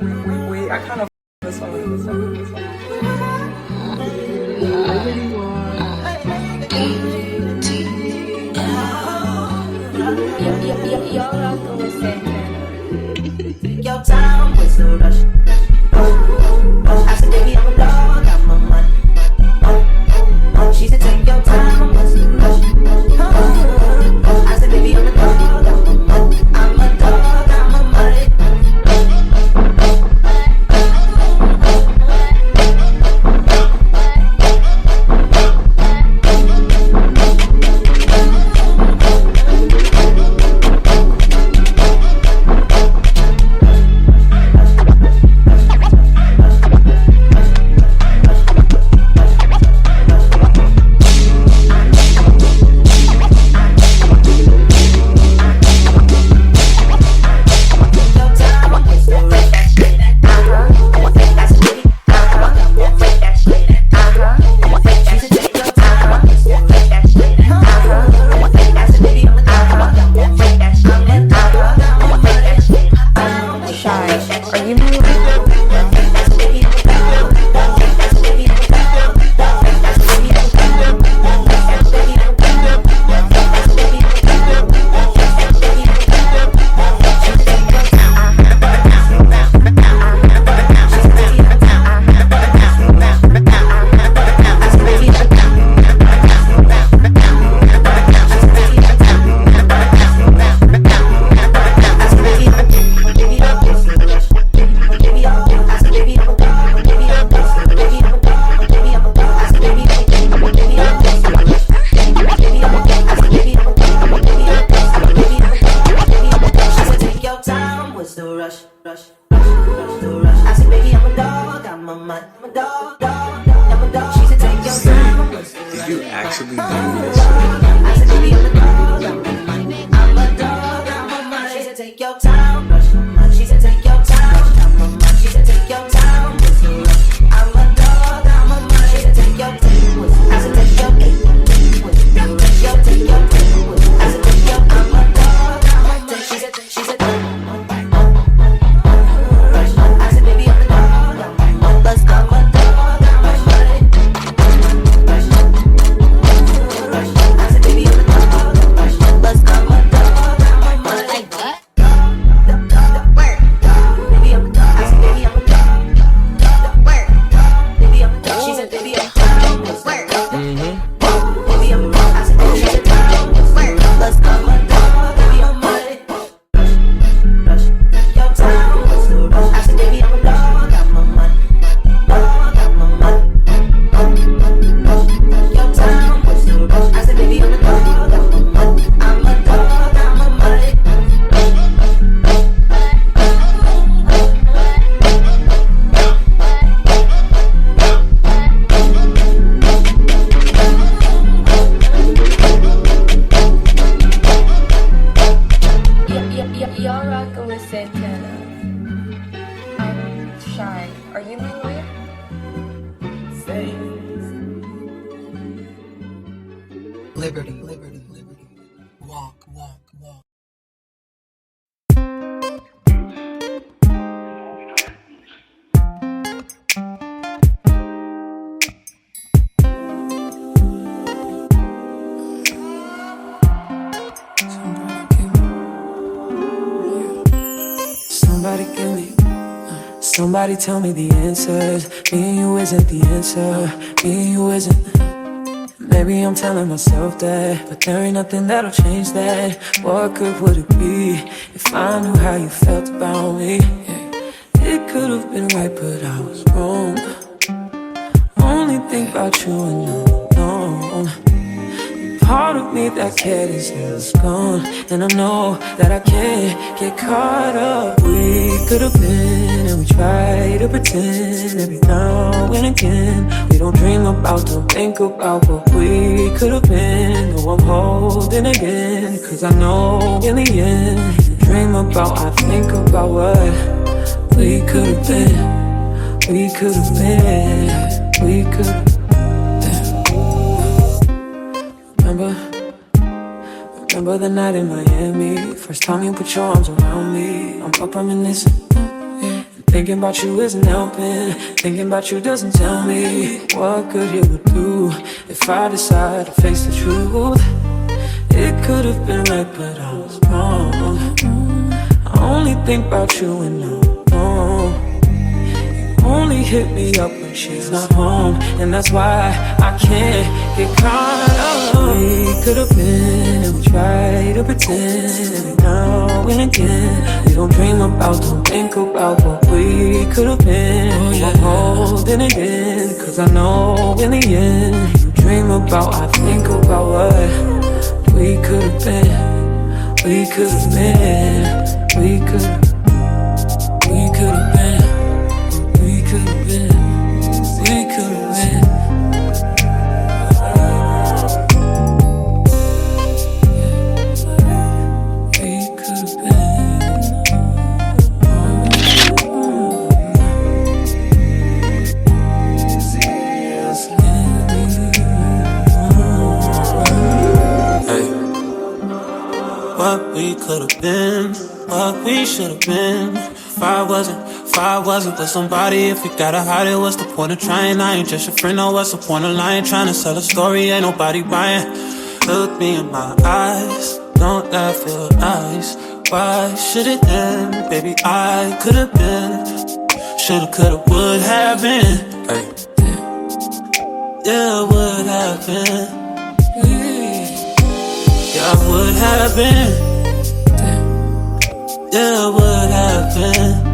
I kind of this one. Y'all rockin' with Santana. Take your time with the rush. I said, baby, I'm a dog, I'm a man. She said, take your time with the rush. I said, baby, I'm a dog, I'm a man. I'm a dog, I'm a man. Did you actually do this? Take your time, she said take your time, she said take your time, I'm a dog, I'm a man, she said take your time, I said take your time, take your time, I said take your, I'm a dog, I'm a man, she said, I said baby I'm a dog, I'm a bus, I'm a dog, I'm a man, I said baby I'm a dog, I'm a bus, I'm a dog, I'm a man, like what? Y'all rockin' with Santana. I'm shy. Are you my lawyer? Liberty, liberty, liberty. Walk, walk, walk. Somebody tell me the answers. Me and you isn't the answer. Me and you isn't. Maybe I'm telling myself that, but there ain't nothing that'll change that. What good would it be if I knew how you felt about me? Yeah. It could have been right, but I was wrong. Only think about you and I'm alone. Part of me that cared is gone, and I know that I can't get caught up. We could have been, and we try to pretend every now and again. We don't dream about, don't think about what we could have been. No, I'm holding again, cause I know in the end, dream about, I think about what we could have been. We could have been, we could have. Remember the night in Miami, first time you put your arms around me. I'm up reminiscing, and Thinking about you isn't helping. Thinking about you doesn't tell me what good it would do if I decide to face the truth. It could have been right, but I was wrong. I only think about you when I'm wrong. Only hit me up when she's not home, and that's why I can't get caught up. We could've been, and we try to pretend every now and again. We don't dream about, don't think about what we could've been. I'm holding it in, cause I know in the end you dream about, I think about what we could've been. We could've been. We could've been. We could've been. We could've been. What we could've been, what we should've been. If I wasn't with somebody, if you gotta hide it, what's the point of trying? I ain't just your friend, no, what's the point of lying? Trying to sell a story, ain't nobody buying. Look me in my eyes, don't that feel nice? Why should it end? Baby, I could've been, shoulda, coulda, would have been. Hey. Yeah, would have been. Yeah, I would have been. Yeah, I would have been.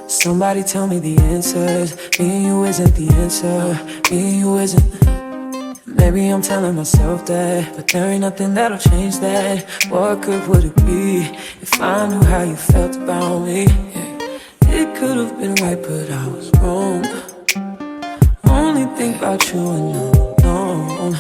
Somebody tell me the answers. Me and you isn't the answer. Me and you isn't. Maybe I'm telling myself that, but there ain't nothing that'll change that. What good would it be if I knew how you felt about me? Yeah. It could have been right, but I was wrong. Only think about you and I'm alone.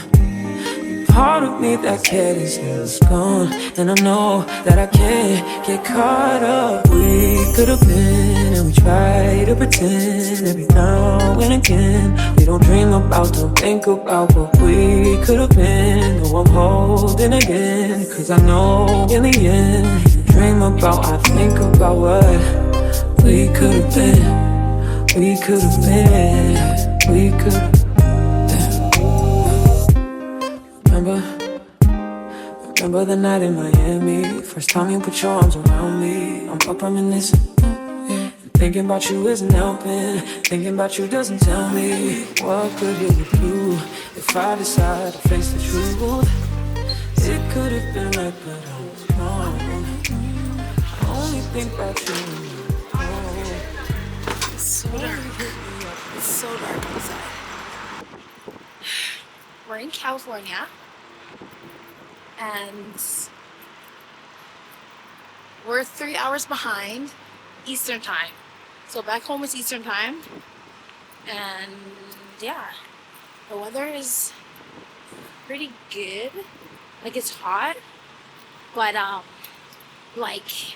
Part of me that cared is gone, and I know that I can't get caught up. We could've been, and we try to pretend every now and again. We don't dream about, don't think about what we could've been. No, I'm holding again, cause I know in the end you dream about, I think about what we could've been. We could've been. We could've. Remember the night in Miami, first time you put your arms around me. I'm up reminiscing, yeah. Thinking about you isn't helping. Thinking about you doesn't tell me what good it would do if I decide to face the truth. It could have been right, but I was wrong. I only think about you. It's so dark. It's so dark outside. We're in California. And we're 3 hours behind Eastern time. So back home is Eastern time. And yeah, the weather is pretty good. Like, it's hot, but like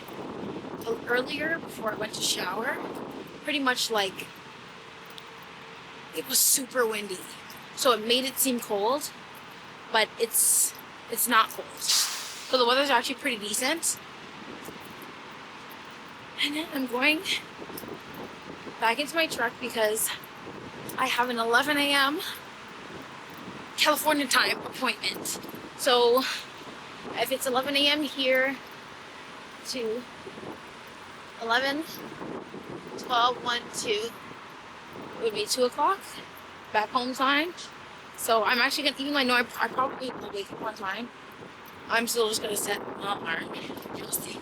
earlier before I went to shower, pretty much like it was super windy. So it made it seem cold, but it's not cold. So the weather's actually pretty decent. And then I'm going back into my truck because I have an 11 a.m. California time appointment. So if it's 11 a.m. here to 11, 12, 1, 2, it would be 2 o'clock back home time. So I'm actually gonna, even though I know I probably will wake up on time, I'm still just gonna set an alarm just in